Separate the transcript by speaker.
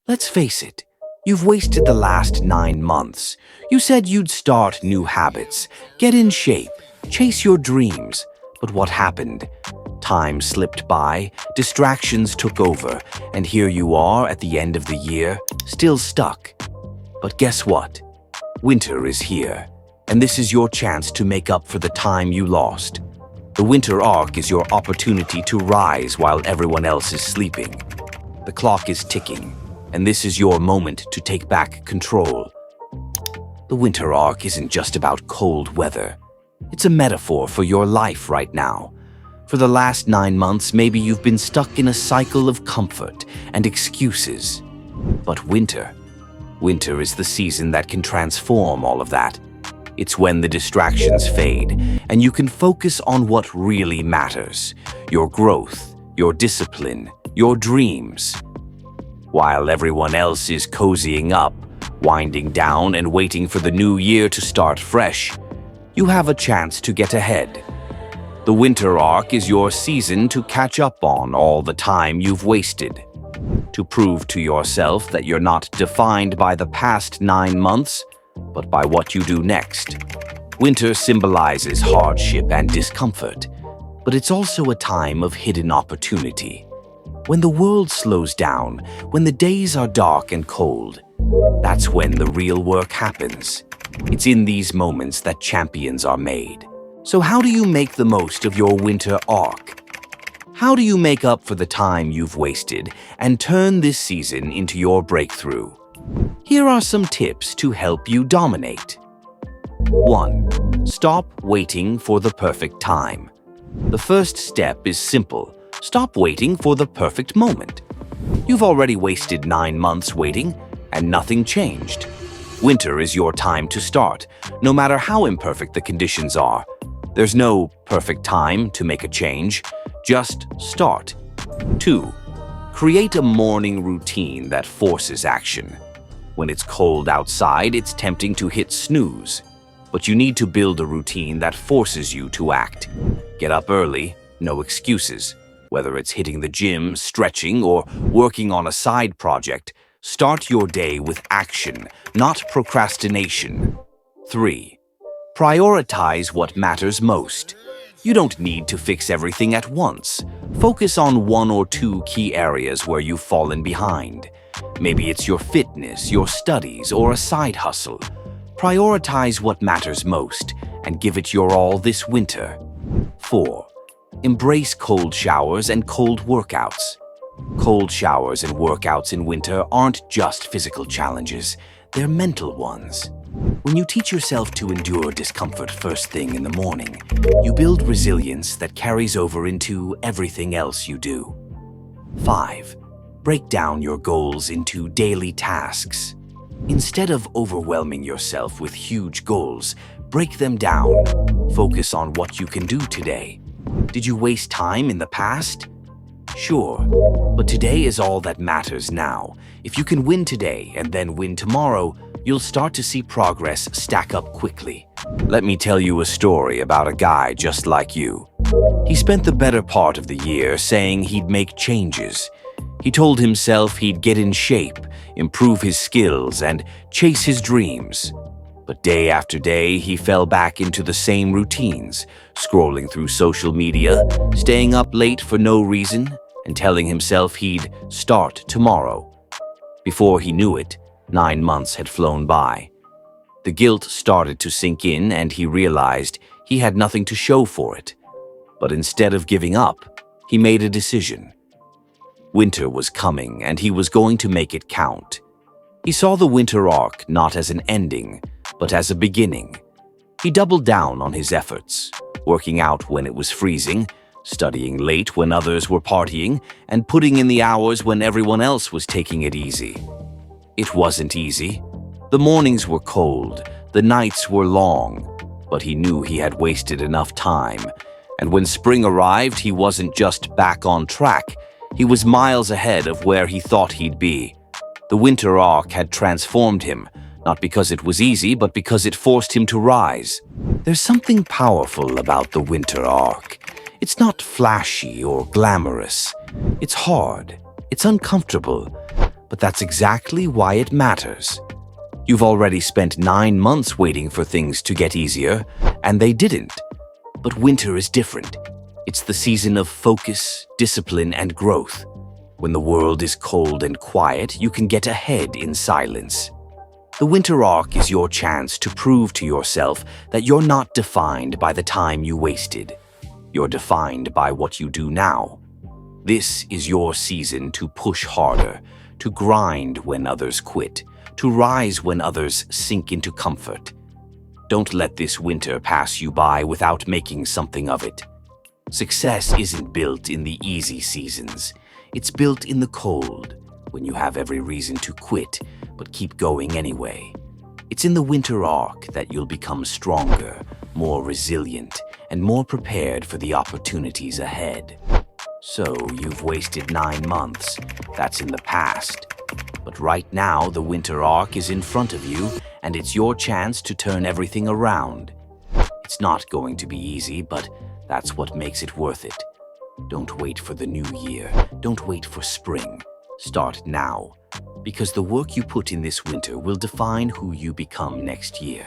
Speaker 1: Let's face it, you've wasted the last 9 months. You said you'd start new habits, get in shape, chase your dreams. But what happened? Time slipped by, distractions took over, and here you are at the end of the year, still stuck. But guess what? Winter is here, and this is your chance to make up for the time you lost. The winter arc is your opportunity to rise while everyone else is sleeping. The clock is ticking, and this is your moment to take back control. The winter arc isn't just about cold weather. It's a metaphor for your life right now. For the last 9 months, maybe you've been stuck in a cycle of comfort and excuses. But winter is the season that can transform all of that. It's when the distractions fade and you can focus on what really matters: your growth, your discipline, your dreams. While everyone else is cozying up, winding down, and waiting for the new year to start fresh, you have a chance to get ahead. The winter arc is your season to catch up on all the time you've wasted, to prove to yourself that you're not defined by the past 9 months, but by what you do next. Winter symbolizes hardship and discomfort, but it's also a time of hidden opportunity. When the world slows down, when the days are dark and cold, that's when the real work happens. It's in these moments that champions are made. So how do you make the most of your winter arc? How do you make up for the time you've wasted and turn this season into your breakthrough? Here are some tips to help you dominate. 1. Stop waiting for the perfect time. The first step is simple. Stop waiting for the perfect moment. You've already wasted 9 months waiting, and nothing changed. Winter is your time to start, no matter how imperfect the conditions are. There's no perfect time to make a change. Just start. 2. Create a morning routine that forces action. When it's cold outside, it's tempting to hit snooze. But you need to build a routine that forces you to act. Get up early, no excuses. Whether it's hitting the gym, stretching, or working on a side project, start your day with action, not procrastination. 3. Prioritize what matters most. You don't need to fix everything at once. Focus on 1 or 2 key areas where you've fallen behind. Maybe it's your fitness, your studies, or a side hustle. Prioritize what matters most and give it your all this winter. 4. Embrace cold showers and cold workouts. Cold showers and workouts in winter aren't just physical challenges, they're mental ones. When you teach yourself to endure discomfort first thing in the morning, you build resilience that carries over into everything else you do. 5. Break down your goals into daily tasks. Instead of overwhelming yourself with huge goals, break them down. Focus on what you can do today. Did you waste time in the past? Sure, but today is all that matters now. If you can win today and then win tomorrow, you'll start to see progress stack up quickly. Let me tell you a story about a guy just like you. He spent the better part of the year saying he'd make changes. He told himself he'd get in shape, improve his skills, and chase his dreams. But day after day, he fell back into the same routines, scrolling through social media, staying up late for no reason, and telling himself he'd start tomorrow. Before he knew it, 9 months had flown by. The guilt started to sink in, and he realized he had nothing to show for it. But instead of giving up, he made a decision. Winter was coming, and he was going to make it count. He saw the winter arc not as an ending, but as a beginning. He doubled down on his efforts, working out when it was freezing, studying late when others were partying, and putting in the hours when everyone else was taking it easy. It wasn't easy. The mornings were cold, the nights were long, but he knew he had wasted enough time. And when spring arrived, he wasn't just back on track, he was miles ahead of where he thought he'd be. The winter arc had transformed him, not because it was easy, but because it forced him to rise. There's something powerful about the winter arc. It's not flashy or glamorous. It's hard, it's uncomfortable, But that's exactly why it matters. You've already spent 9 months waiting for things to get easier, and they didn't. But winter is different. It's the season of focus, discipline, and growth. When the world is cold and quiet, you can get ahead in silence. The winter arc is your chance to prove to yourself that you're not defined by the time you wasted. You're defined by what you do now. This is your season to push harder, to grind when others quit, to rise when others sink into comfort. Don't let this winter pass you by without making something of it. Success isn't built in the easy seasons. It's built in the cold, when you have every reason to quit, but keep going anyway. It's in the winter arc that you'll become stronger, more resilient, and more prepared for the opportunities ahead. So, you've wasted 9 months. That's in the past. But right now, the winter arc is in front of you, and it's your chance to turn everything around. It's not going to be easy, but that's what makes it worth it. Don't wait for the new year. Don't wait for spring. Start now, because the work you put in this winter will define who you become next year.